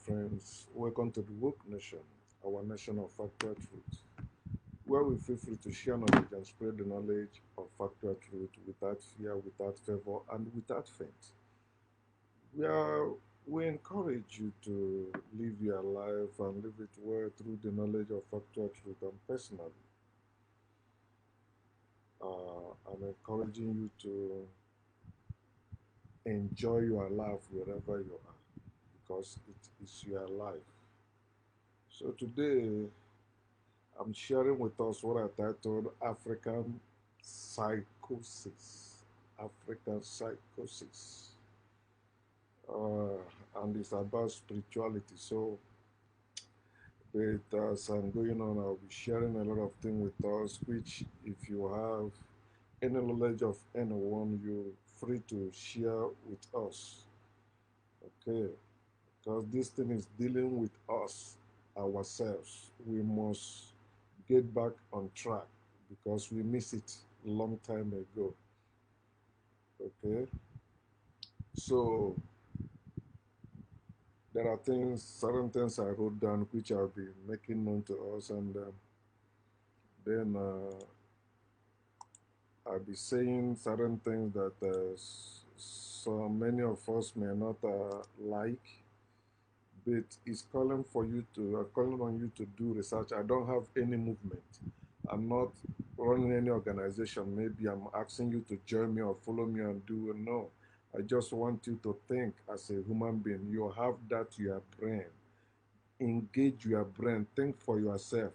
Friends, welcome to the Woke Nation, our nation of factual truth, where we feel free to share knowledge and spread the knowledge of factual truth without fear, without favor, and without faint. We are we encourage you to live your life and live it well through the knowledge of factual truth. And personally, I'm encouraging you to enjoy your life wherever you are because it is your life. So today, I'm sharing with us what I titled African Psychosis. African Psychosis. Uh, and it's about spirituality. So, as I'm going on, I'll be sharing a lot of things with us, which, if you have any knowledge of anyone, you're free to share with us. Okay? Because this thing is dealing with us, ourselves. We must get back on track because we missed it a long time ago. Okay, so there are things, certain things I wrote down which I'll be making known to us, and then I'll be saying certain things that so many of us may not like, but it's calling for you to, calling on you to do research. I don't have any movement. I'm not running any organization. Maybe I'm asking you to join me or follow me and do it. No. I just want you to think as a human being. You have that your brain. Engage your brain. Think for yourself.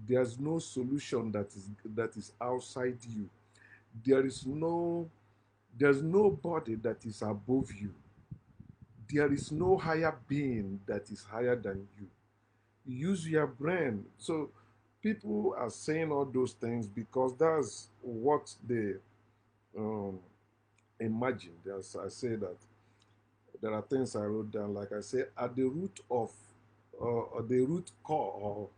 There's no solution that is outside you. There is no there's nobody that is above you. There is no higher being that is higher than you. Use your brain. So people are saying all those things because that's what they um, imagine. As I say that there are things I wrote down, like I say, at the root of, the root core,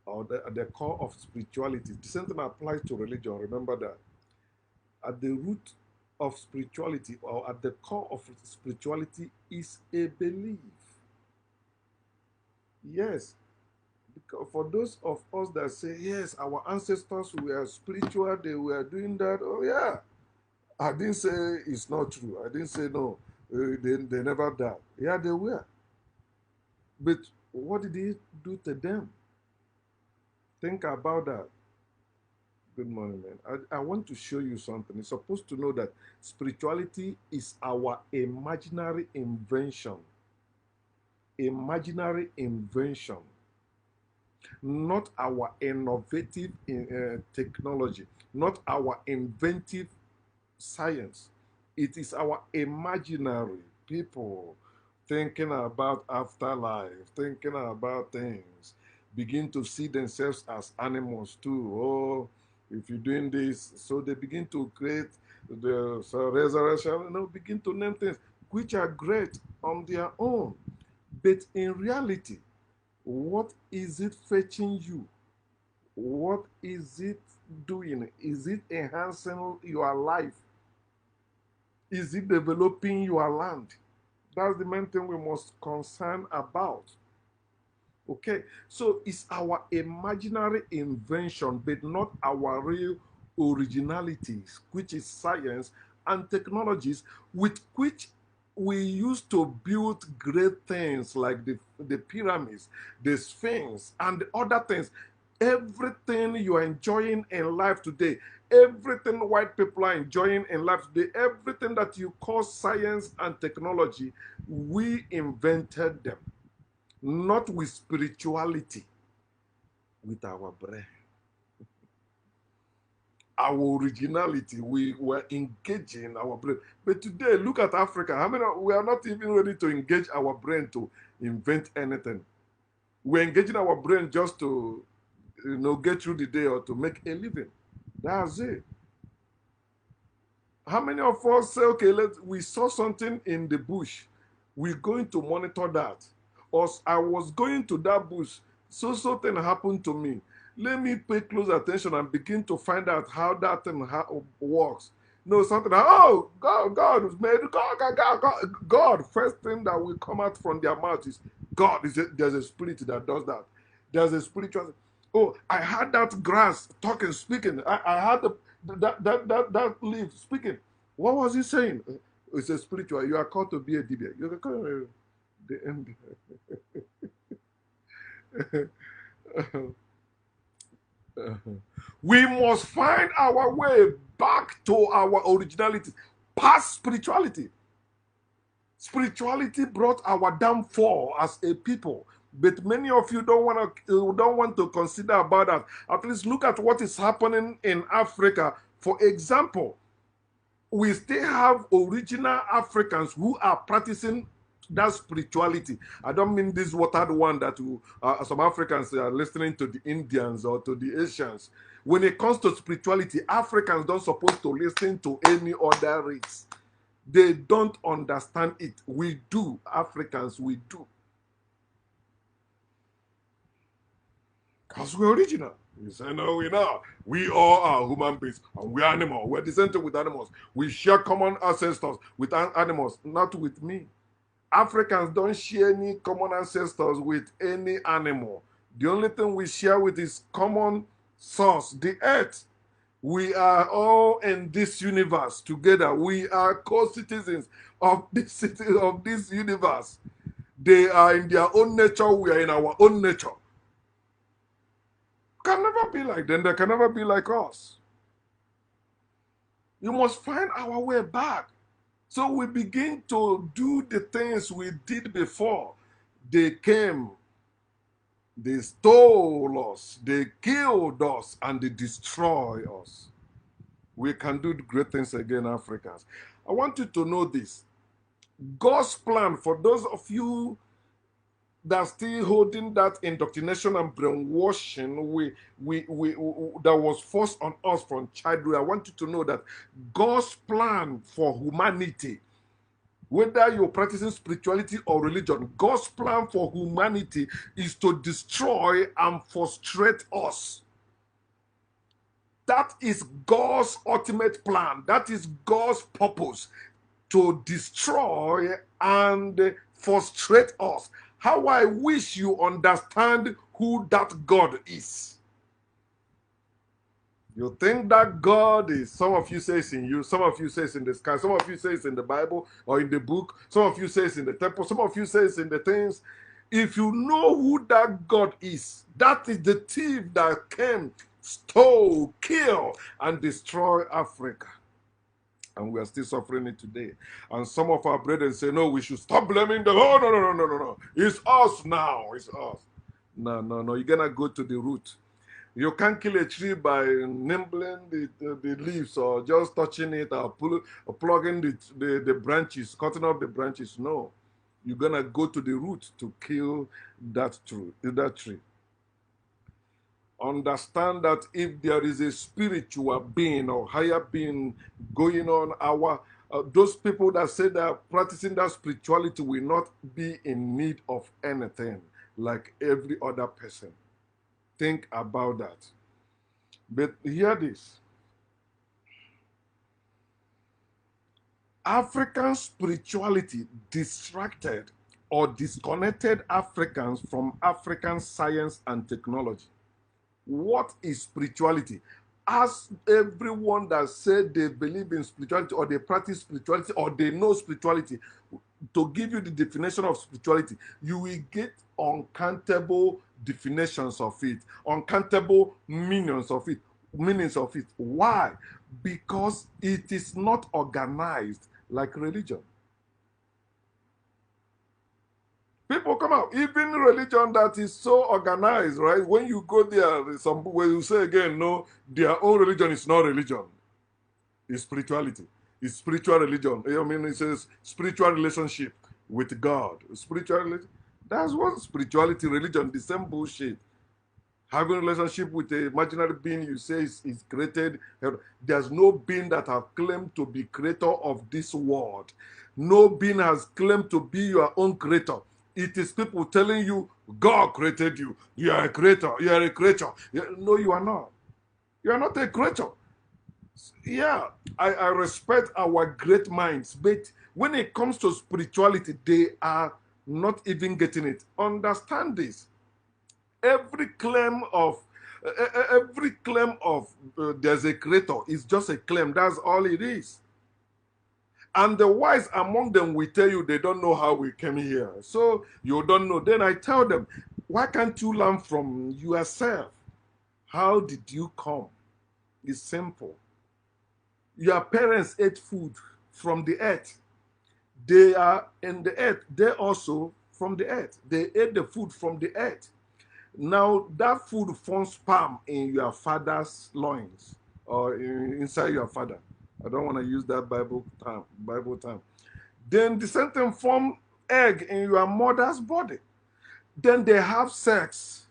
or the core of spirituality. The same thing applies to religion. Remember that at the root of spirituality, or at the core of spirituality, is a belief. Yes, because for those of us that say, yes, our ancestors were spiritual, they were doing that. Oh, yeah. I didn't say it's not true. I didn't say no. They never died. Yeah, they were. But what did he do to them? Think about that. Good morning, man. I want to show you something. You're supposed to know that spirituality is our imaginary invention. Imaginary invention, not our innovative technology, not our inventive science. It is our imaginary people thinking about afterlife, thinking about things, begin to see themselves as animals too. Oh, if you're doing this, so they begin to create the resurrection, begin to name things which are great on their own. But in reality, what is it fetching you? What is it doing? Is it enhancing your life? Is it developing your land? That's the main thing we must concern about. Okay, so it's our imaginary invention, but not our real originalities, which is science and technologies with which we used to build great things like the pyramids, the Sphinx, and the other things. Everything you are enjoying in life today, everything white people are enjoying in life today, everything that you call science and technology, we invented them. Not with spirituality, with our brain. Our originality, we were engaging our brain. But today, look at Africa. How many we are not even ready to engage our brain to invent anything? We're engaging our brain just to get through the day or to make a living. That's it. How many of us say, okay, we saw something in the bush, we're going to monitor that? Or I was going to that bush, so something happened to me. Let me pay close attention and begin to find out how that thing works. No, something like, oh, God was made. God. First thing that will come out from their mouth is God. There's a spirit that does that. There's a spiritual. Oh, I had that grass talking, speaking. I had that leaf speaking. What was he saying? It's a spiritual. You are called to be a dibia. You are called the end. We must find our way back to our originality, past spirituality. Spirituality brought our downfall as a people, but many of you don't want to consider about that. At least look at what is happening in Africa. For example, we still have original Africans who are practicing that spirituality. I don't mean this watered one that some Africans are listening to the Indians or to the Asians. When it comes to spirituality, Africans don't supposed to listen to any other race. They don't understand it. We do. Africans, we do. Because we're original. You say, no, we're not. We all are human beings and we're animals. We're descended with animals. We share common ancestors with animals, not with me. Africans don't share any common ancestors with any animal. The only thing we share with is common source, the earth. We are all in this universe together. We are co-citizens of this universe. They are in their own nature. We are in our own nature. Can never be like them. They can never be like us. You must find our way back. So we begin to do the things we did before. They came, they stole us, they killed us, and they destroyed us. We can do great things again, Africans. I want you to know this. God's plan for those of you that are still holding that indoctrination and brainwashing that was forced on us from childhood, I want you to know that God's plan for humanity, whether you're practicing spirituality or religion, God's plan for humanity is to destroy and frustrate us. That is God's ultimate plan. That is God's purpose, to destroy and frustrate us. How I wish you understand who that God is. You think that God is, some of you say it's in you, some of you say it's in the sky, some of you say it's in the Bible or in the book, some of you say it's in the temple, some of you say it's in the things. If you know who that God is, that is the thief that came, stole, kill, and destroy Africa. And we are still suffering it today. And some of our brethren say, no, we should stop blaming them. Oh, no. It's us now. It's us. No. You're going to go to the root. You can't kill a tree by nibbling the leaves or just touching it or plugging the branches, cutting off the branches. No. You're going to go to the root to kill that tree. Understand that if there is a spiritual being or higher being going on, those people that say that practicing that spirituality will not be in need of anything like every other person. Think about that. But hear this. African spirituality distracted or disconnected Africans from African science and technology. What is spirituality? Ask everyone that said they believe in spirituality or they practice spirituality or they know spirituality to give you the definition of spirituality. You will get uncountable definitions of it, uncountable meanings of it. Why? Because it is not organized like religion. People come out, even religion that is so organized, right? When you go there, some where you say again, no, their own religion is not religion. It's spirituality. It's spiritual religion. I mean, it says spiritual relationship with God. Spiritual religion. That's what spirituality, religion, the same bullshit. Having a relationship with a imaginary being you say is created. There's no being that has claimed to be creator of this world. No being has claimed to be your own creator. It is people telling you, God created you. You are a creator. You are a creature. No, you are not. You are not a creature. Yeah, I respect our great minds, but when it comes to spirituality, they are not even getting it. Understand this. Every claim of every claim of there's a creator is just a claim. That's all it is. And the wise among them will tell you they don't know how we came here. So you don't know. Then I tell them, why can't you learn from yourself? How did you come? It's simple. Your parents ate food from the earth. They are in the earth. They also from the earth. They ate the food from the earth. Now that food forms sperm in your father's loins or inside your father. I don't want to use that Bible term. Bible term. Then the same thing form egg in your mother's body. Then they have sex,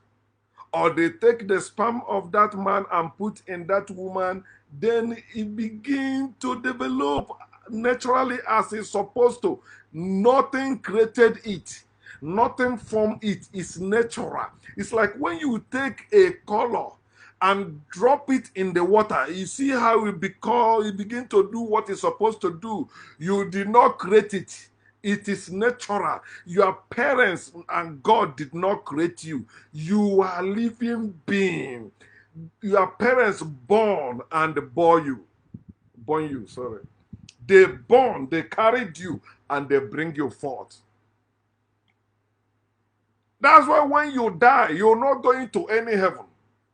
or they take the sperm of that man and put in that woman. Then it begins to develop naturally as it's supposed to. Nothing created it. Nothing from it is natural. It's like when you take a color and drop it in the water, you see how it begin to do what it's supposed to do. You did not create it. It is natural. Your parents and God did not create you. You are a living being. Your parents born and bore you. Born you, sorry. They born, they carried you, and they bring you forth. That's why when you die, you're not going to any heaven.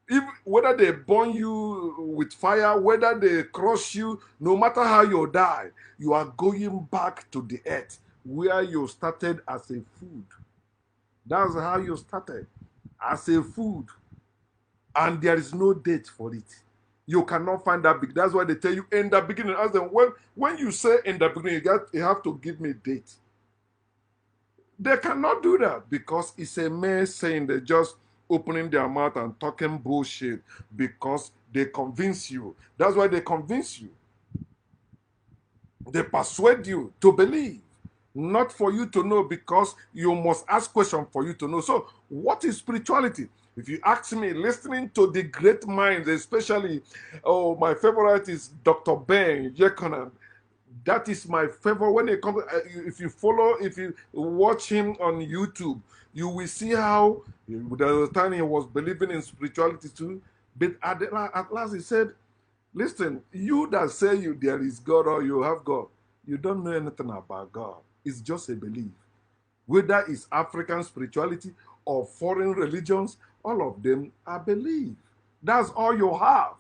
If, whether they burn you with fire, whether they crush you, no matter how you die, you are going back to the earth where you started as a food. That's how you started, as a food. And there is no date for it. You cannot find that big. That's why they tell you in the beginning. Ask them, when you say in the beginning, you have to give me a date. They cannot do that because it's a mere saying. They're just opening their mouth and talking bullshit because they convince you. That's why they convince you. They persuade you to believe, not for you to know, because you must ask questions for you to know. So, what is spirituality? If you ask me, listening to the great minds, especially, oh, my favorite is Dr. Ben Yekonan. That is my favorite. When it comes, if you follow, if you watch him on YouTube, you will see how there was a time he was believing in spirituality too. But at last he said, listen, you that say you there is God or you have God, you don't know anything about God. It's just a belief. Whether it's African spirituality or foreign religions, all of them are belief. That's all you have.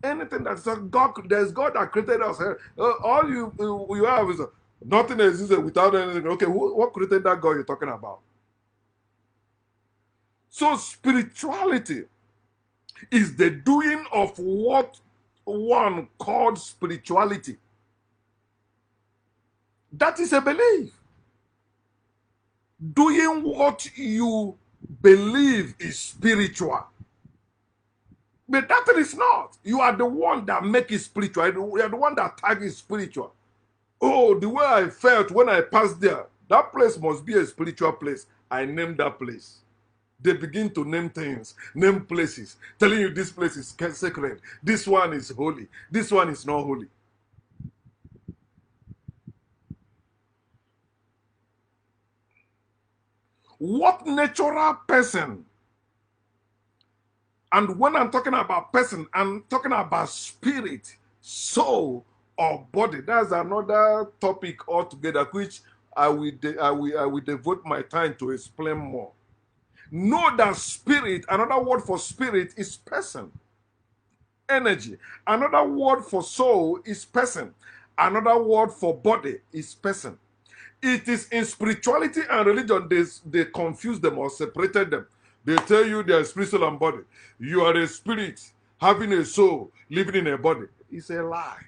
Anything that's God, there's God that created us. All you have is nothing exists without anything. Okay, what created that God you're talking about? So spirituality is the doing of what one called spirituality. That is a belief. Doing what you believe is spiritual. But that is not. You are the one that make it spiritual. You are the one that tag it spiritual. Oh, the way I felt when I passed there, that place must be a spiritual place. I named that place. They begin to name things, name places, telling you this place is sacred, this one is holy, this one is not holy. What natural person, and when I'm talking about person, I'm talking about spirit, soul, or body. That's another topic altogether, which I will devote my time to explain more. Know that spirit, another word for spirit is person, energy. Another word for soul is person. Another word for body is person. It is in spirituality and religion they confuse them or separated them. They tell you they are spiritual and body. You are a spirit having a soul living in a body. It's a lie.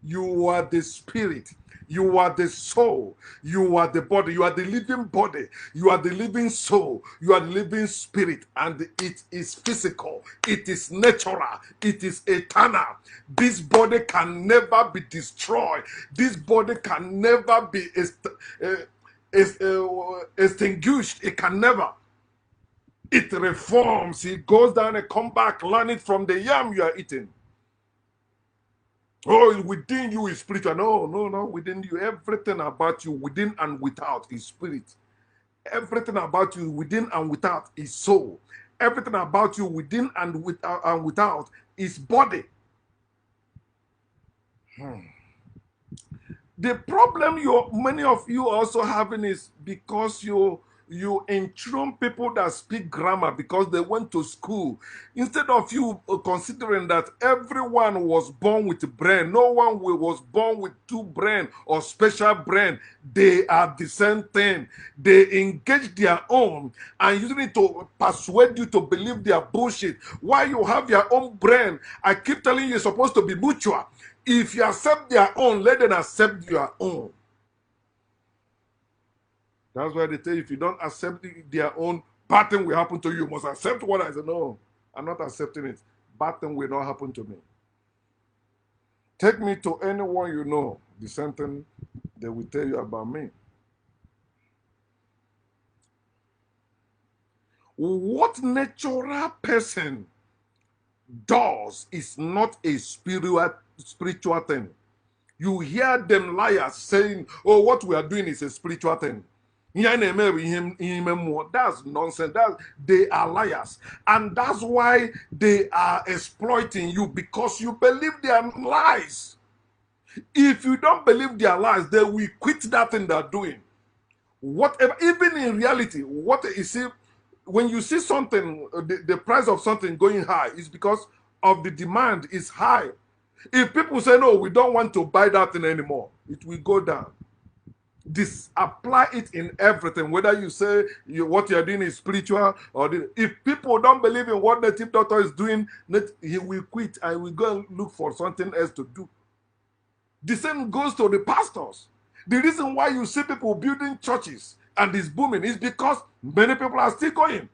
You are the spirit. You are the soul. You are the body. You are the living body. You are the living soul. You are the living spirit. And it is physical. It is natural. It is eternal. This body can never be destroyed. This body can never be extinguished. It can never. It reforms. It goes down and come back. Learn it from the yam you are eating. Oh, within you is spiritual. No, no, no. Within you, everything about you, within and without, is spirit. Everything about you, within and without, is soul. Everything about you, within and without, is body. The problem many of you also having is because you enthrone people that speak grammar because they went to school instead of you considering that everyone was born with brain. No one was born with two brain or special brain. They are the same thing. They engage their own and using it to persuade you to believe their bullshit. Why you have your own brain? I keep telling you, you're supposed to be mutual. If you accept their own, let them accept your own. That's why they tell you, if you don't accept their own, bad thing will happen to you. You must accept what I said. No, I'm not accepting it. Bad thing will not happen to me. Take me to anyone you know, the same thing they will tell you about me. What natural person does is not a spiritual thing. You hear them liars saying, oh, what we are doing is a spiritual thing. That's nonsense. They are liars. And that's why they are exploiting you, because you believe their lies. If you don't believe their lies, they will quit that thing they're doing. Whatever, even in reality, what you see, when you see something, the price of something going high is because of the demand is high. If people say, no, we don't want to buy that thing anymore, it will go down. This apply it in everything, whether you say what you're doing is spiritual or if people don't believe in what native doctor is doing, he will quit and will go and look for something else to do. The same goes to the pastors. The reason why you see people building churches and it's booming is because many people are still going.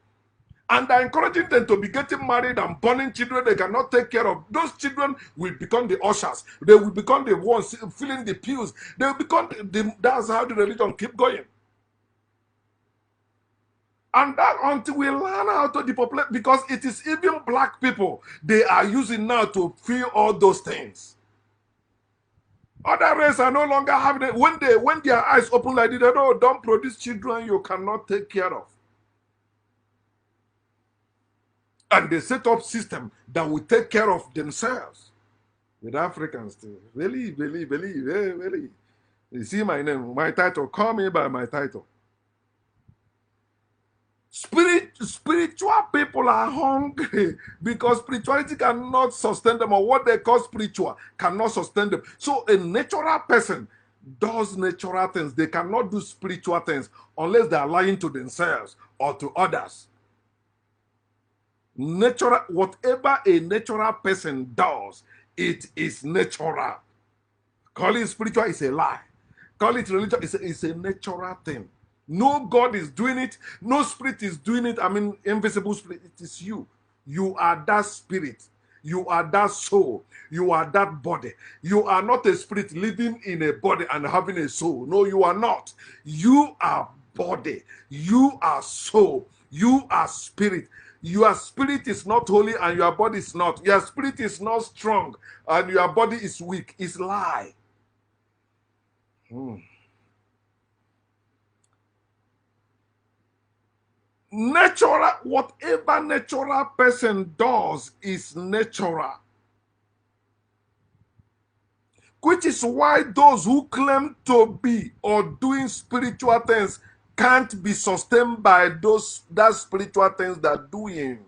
And they're encouraging them to be getting married and born children they cannot take care of. Those children will become the ushers. They will become the ones filling the pews. They will become that's how the religion keep going. And that until we learn how to depopulate, because it is even black people they are using now to fill all those things. Other races are no longer having it. When their eyes open like this, they know, don't produce children you cannot take care of. And they set up system that will take care of themselves. With Africans, too. Really. You see my name, my title. Call me by my title. Spiritual people are hungry because spirituality cannot sustain them, or what they call spiritual cannot sustain them. So a natural person does natural things. They cannot do spiritual things unless they are lying to themselves or to others. Whatever a natural person does, it is natural. Call it spiritual is a lie. Call it religious, it's a natural thing. No God is doing it. No spirit is doing it. I mean, invisible spirit. It is you. You are that spirit. You are that soul. You are that body. You are not a spirit living in a body and having a soul. No, you are not. You are body. You are soul. You are spirit. Your spirit is not holy and your body is not. Your spirit is not strong and your body is weak. It's lie. Natural, whatever natural person does is natural. Which is why those who claim to be or doing spiritual things can't be sustained by that spiritual things they're doing.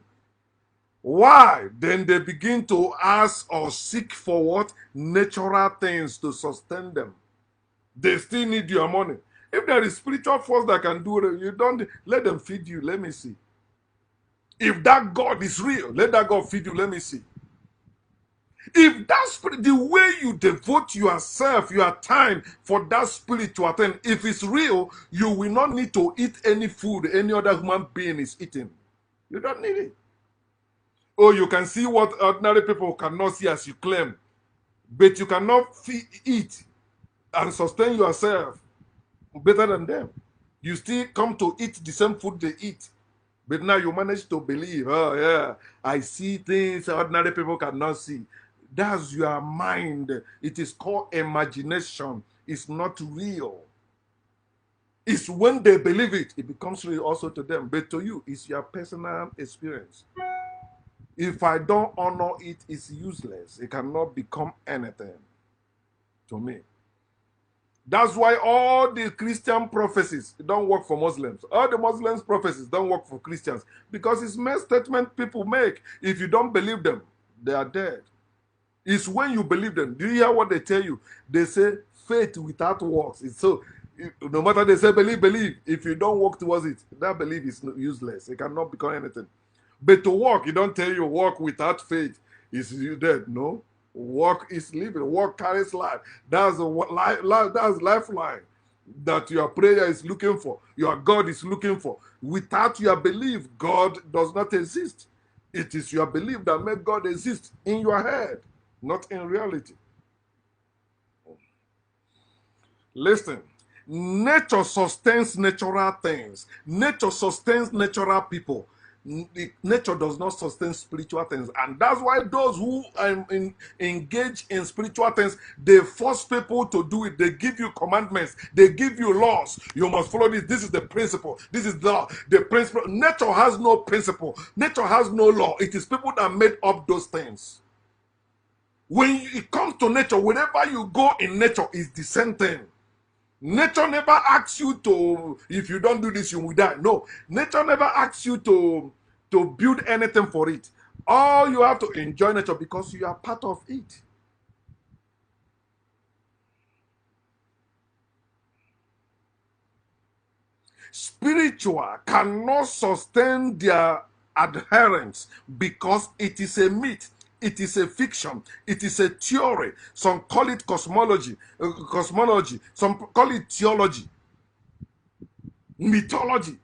Why? Then they begin to ask or seek for what? Natural things to sustain them. They still need your money. If there is spiritual force that can do it, you don't let them feed you. Let me see. If that God is real, let that God feed you. Let me see. If that spirit, the way you devote yourself, your time for that spiritual thing, if it's real, you will not need to eat any food any other human being is eating. You don't need it. Oh, you can see what ordinary people cannot see as you claim, but you cannot eat and sustain yourself better than them. You still come to eat the same food they eat. But now you manage to believe, oh yeah, I see things ordinary people cannot see. That's your mind. It is called imagination. It's not real. It's when they believe it, it becomes real also to them. But to you, it's your personal experience. If I don't honor it, it's useless. It cannot become anything to me. That's why all the Christian prophecies don't work for Muslims. All the Muslims' prophecies don't work for Christians because it's mere statement people make. If you don't believe them, they are dead. It's when you believe them. Do you hear what they tell you? They say faith without works. It's so no matter they say believe, believe. If you don't work towards it, that belief is useless. It cannot become anything. But to walk, you don't tell you walk without faith is you dead. No. Walk is living. Walk carries life. That's that's lifeline that your prayer is looking for. Your God is looking for. Without your belief, God does not exist. It is your belief that makes God exist in your head, not in reality. Listen, nature sustains natural things. Nature sustains natural people. Nature does not sustain spiritual things, and that's why those who engage in spiritual things, they force people to do it. They give you commandments, they give you laws. You must follow this. This is the principle. This is the principle. Nature has no principle. Nature has no law. It is people that made up those things. When it comes to nature, wherever you go in nature, is the same thing. Nature never asks you to, if you don't do this, you will die. No, nature never asks you to build anything for it. All you have to enjoy nature because you are part of it. Spiritual cannot sustain their adherence because it is a myth. It is a fiction. It is a theory. Some call it cosmology. Some call it theology. Mythology.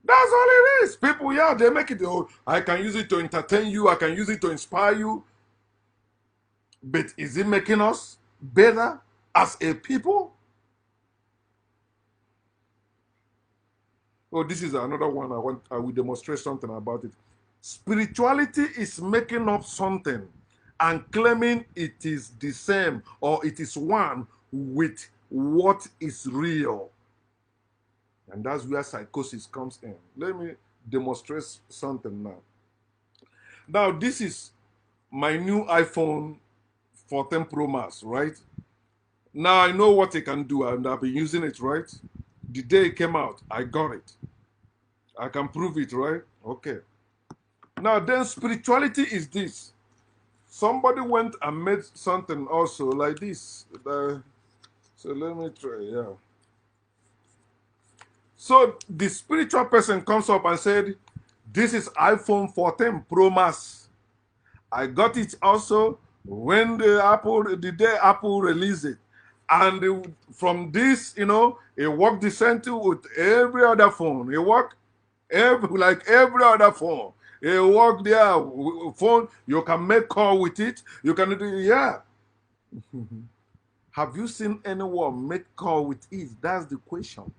That's all it is. People, yeah, they make it. Oh, I can use it to entertain you. I can use it to inspire you. But is it making us better as a people? Oh, this is another one. I will demonstrate something about it. Spirituality is making up something and claiming it is the same or it is one with what is real. And that's where psychosis comes in. Let me demonstrate something now. Now, this is my new iPhone 14 Pro Max, right? Now, I know what it can do, and I've been using it, right? The day it came out, I got it. I can prove it, right? Okay. Now, then spirituality is this. Somebody went and made something also like this. So let me try, yeah. So the spiritual person comes up and said, this is iPhone 14 Pro Max. I got it also when the day Apple released it. And from this, you know, it worked the same with every other phone. It worked like every other phone. It worked there. Phone, you can make call with it. You can do, yeah. Have you seen anyone make call with it? That's the question.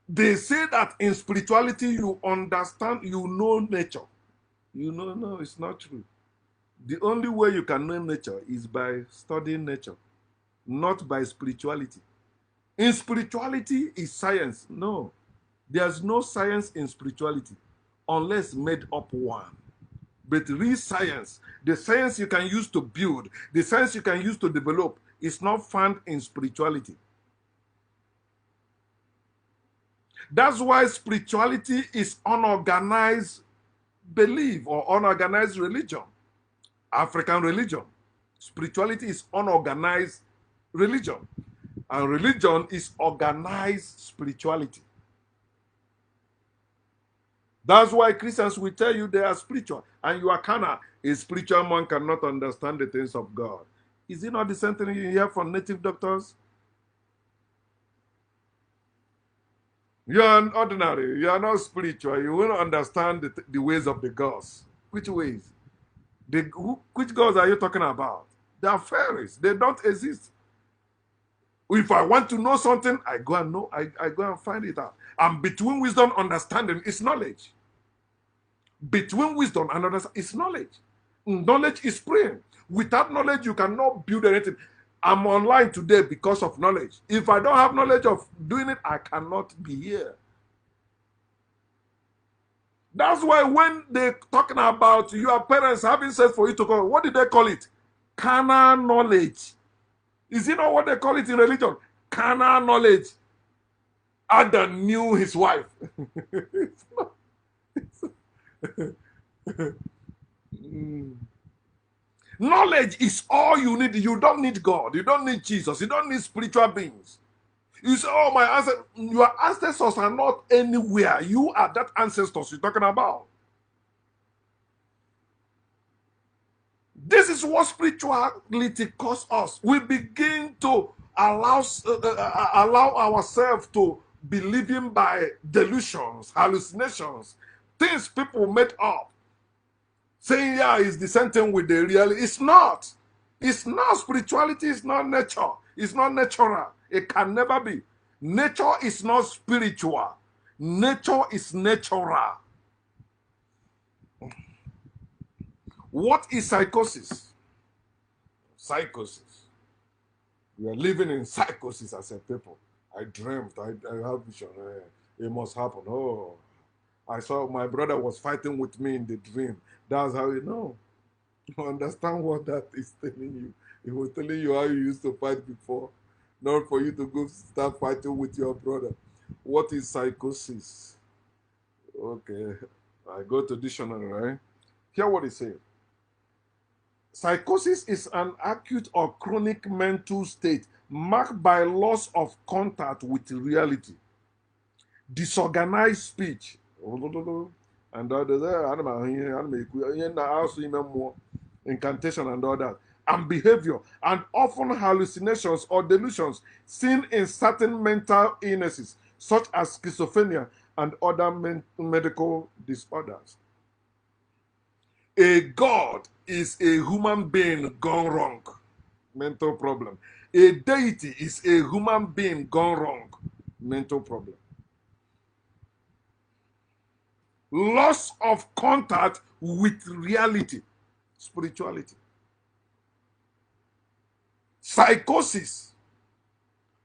They say that in spirituality, you understand, you know nature. You know, no, it's not true. The only way you can know nature is by studying nature, not by spirituality. In spirituality is science. No. There's no science in spirituality unless made up one. But real science, the science you can use to build, the science you can use to develop, is not found in spirituality. That's why spirituality is unorganized belief or unorganized religion. African religion. Spirituality is unorganized religion. And religion is organized spirituality. That's why Christians will tell you they are spiritual and you are carnal. A spiritual man cannot understand the things of God. Is it not the same thing you hear from native doctors? You are ordinary. You are not spiritual. You will not understand the ways of the gods. Which ways? Which gods are you talking about? They are fairies. They don't exist. If I want to know something, I go and know. I go and find it out. And between wisdom and understanding is knowledge. between wisdom and understanding is knowledge. Knowledge is praying. Without knowledge, you cannot build anything. I'm online today because of knowledge. If I don't have knowledge of doing it, I cannot be here. That's why when they're talking about your parents having sex for you to call, what did they call it? Carnal knowledge. Is it not what they call it in religion? Carnal knowledge. Adam knew his wife. It's not, knowledge is all you need. You don't need God. You don't need Jesus. You don't need spiritual beings. You say, oh, my ancestors, your ancestors are not anywhere. You are that ancestors you're talking about. This is what spirituality costs us. We begin to allow ourselves to be living by delusions, hallucinations, things people made up. Saying, yeah, it's the same thing with the reality. It's not. It's not. Spirituality is not nature. It's not natural. It can never be. Nature is not spiritual. Nature is natural. What is psychosis? Psychosis. We are living in psychosis as a people. I dreamt, I have vision. It must happen. Oh, I saw my brother was fighting with me in the dream. That's how you know. You understand what that is telling you. It was telling you how you used to fight before, not for you to go start fighting with your brother. What is psychosis? Okay, I go to dictionary, right? Hear what it says. Psychosis is an acute or chronic mental state marked by loss of contact with reality, disorganized speech, and others, incantation and all that, and behavior, and often hallucinations or delusions seen in certain mental illnesses, such as schizophrenia and other medical disorders. A god is a human being gone wrong, mental problem. A deity is a human being gone wrong, mental problem. Loss of contact with reality, spirituality. Psychosis,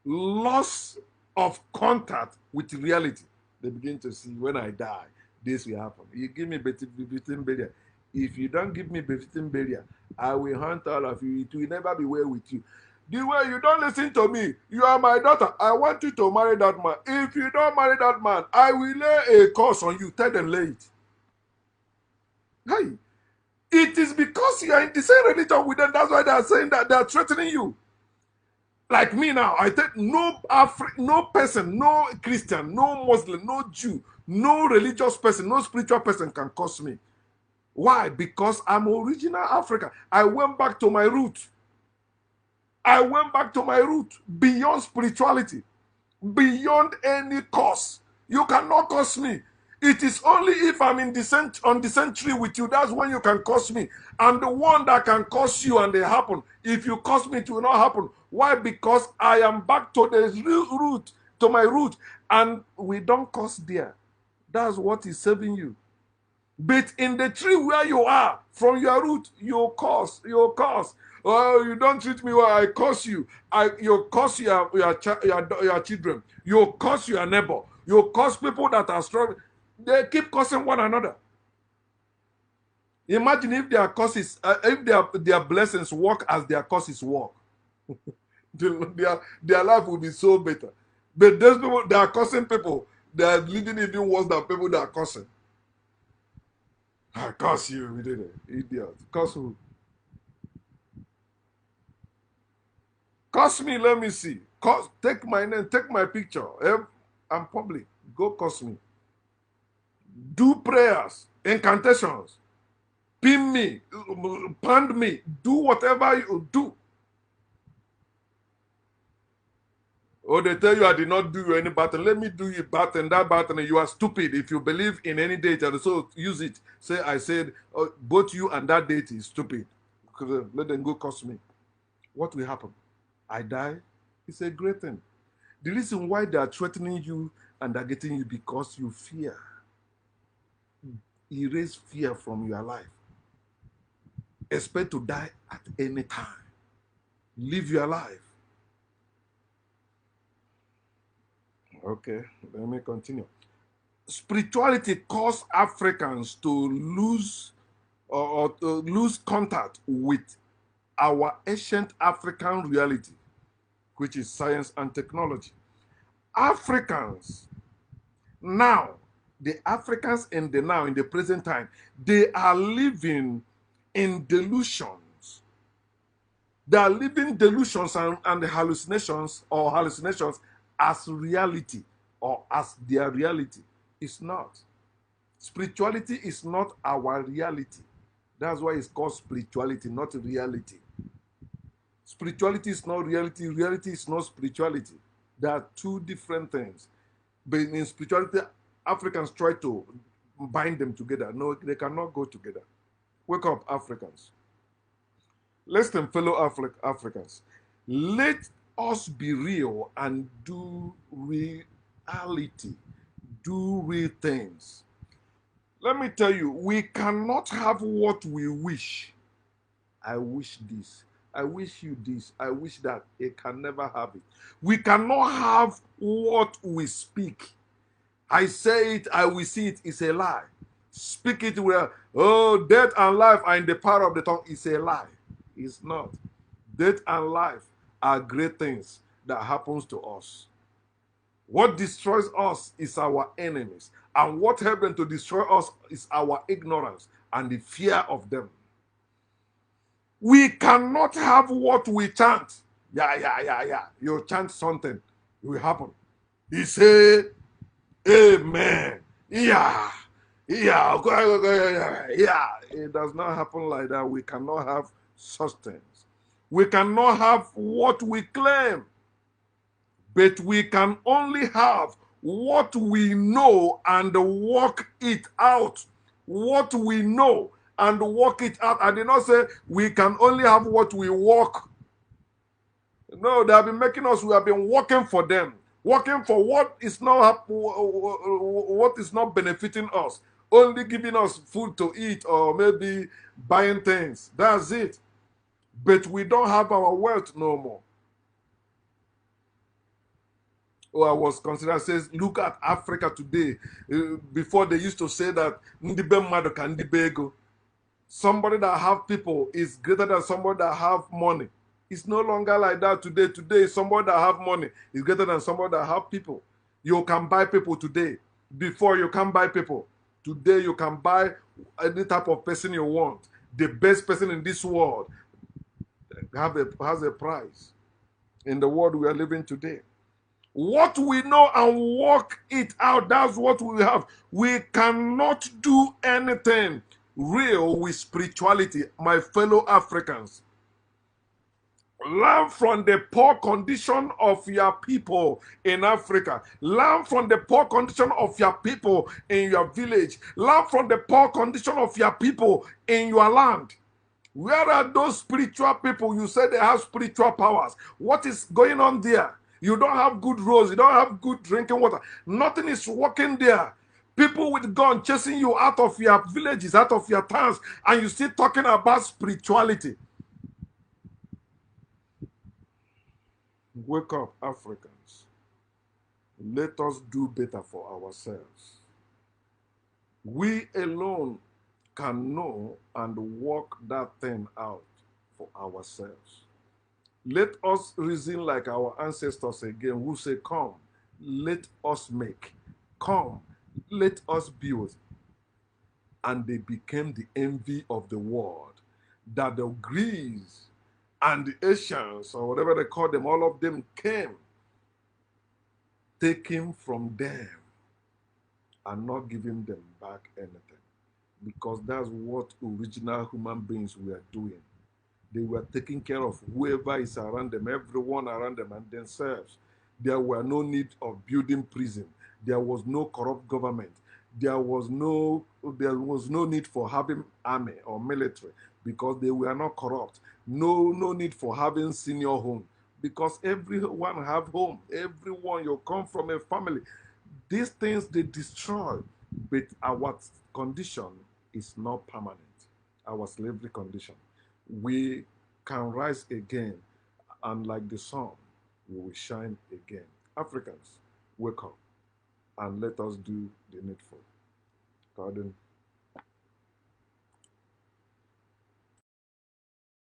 loss of contact with reality. They begin to see, when I die, this will happen. You give me befitting burial. If you don't give me befitting burial, I will hunt all of you. It will never be well with you. The way you don't listen to me, you are my daughter. I want you to marry that man. If you don't marry that man, I will lay a curse on you. Tell them, lay it. Hey, it is because you are in the same religion with them. That's why they are saying that they are threatening you. Like me now, I think no person, no Christian, no Muslim, no Jew, no religious person, no spiritual person can curse me. Why? Because I'm original African. I went back to my root. I went back to my root beyond spirituality, beyond any cause. You cannot curse me. It is only if I'm on the same tree with you, that's when you can curse me. And the one that can curse you and they happen, if you curse me, it will not happen. Why? Because I am back to the root, to my root, and we don't curse there. That's what is saving you. But in the tree where you are, from your root, you curse. Oh, you don't treat me well, I curse you. You curse your children. You curse your neighbor. You curse people that are strong. They keep cursing one another. Imagine if their curses, if their blessings work as their curses work. their life will be so better. But those people, they are cursing people. They are living even worse than people that are cursing. I curse you, we did it. Idiot. Curse who? Curse me, let me see. Take my name, take my picture. I'm public. Go curse me. Do prayers, incantations. Pin me, pound me. Do whatever you do. Or they tell you I did not do you any bad thing. Let me do you bad thing. That bad thing, you are stupid. If you believe in any deity, so use it. Say I said both you and that deity is stupid. Let them go curse me. What will happen? I die? It's a great thing. The reason why they are threatening you and are getting you because you fear. erase fear from your life. Expect to die at any time. Live your life. Okay, let me continue. Spirituality caused Africans to lose or to lose contact with our ancient African reality, which is science and technology. Africans now, the Africans in the present time, they are living in delusions. They are living delusions and hallucinations as reality or as their reality. It's not. Spirituality is not our reality. That's why it's called spirituality, not reality. Spirituality is not reality. Reality is not spirituality. There are two different things. But in spirituality, Africans try to bind them together. No, they cannot go together. Wake up, Africans. Listen, fellow Africans. Let us be real and do reality. Do real things. Let me tell you, we cannot have what we wish. I wish this. I wish you this. I wish that. It can never have it. We cannot have what we speak. I say it, I will see it. It's a lie. Speak it well. Oh, death and life are in the power of the tongue. It's a lie. It's not. Death and life are great things that happens to us. What destroys us is our enemies. And what helps them to destroy us is our ignorance and the fear of them. We cannot have what we chant. Yeah. You chant something, it will happen. He say, amen. Yeah. It does not happen like that. We cannot have such things. We cannot have what we claim. But we can only have what we know and work it out. What we know and work it out. I did not say we can only have what we work. No, they have been making us, we have been working for them. Working for what is not benefiting us. Only giving us food to eat or maybe buying things. That's it. But we don't have our wealth no more. I was considered, says, look at Africa today. Before they used to say that somebody that have people is greater than somebody that have money. It's no longer like that today. Today, somebody that have money is greater than somebody that have people. You can buy people today. Before, you can't buy people. Today, you can buy any type of person you want. The best person in this world has a price in the world we are living today. What we know and work it out, that's what we have. We cannot do anything real with spirituality, my fellow Africans. Learn from the poor condition of your people in Africa. Learn from the poor condition of your people in your village. Learn from the poor condition of your people in your land. Where are those spiritual people? You say they have spiritual powers. What is going on there? You don't have good roads. You don't have good drinking water. Nothing is working there. People with guns chasing you out of your villages, out of your towns, and you still talking about spirituality. Wake up, Africans. Let us do better for ourselves. We alone can know and work that thing out for ourselves. Let us reason like our ancestors again, who say, come, let us make. Come, let us build. And they became the envy of the world. That the Greeks and the Asians, or whatever they call them, all of them came, taking from them and not giving them back anything. Because that's what original human beings were doing. They were taking care of whoever is around them, everyone around them, and themselves. There were no need of building prison. There was no corrupt government. There was no need for having army or military because they were not corrupt. No need for having senior home because everyone have home. Everyone, you come from a family. These things they destroy, but our condition is not permanent, our slavery condition. We can rise again, and like the sun, we will shine again. Africans, wake up and let us do the needful. Pardon.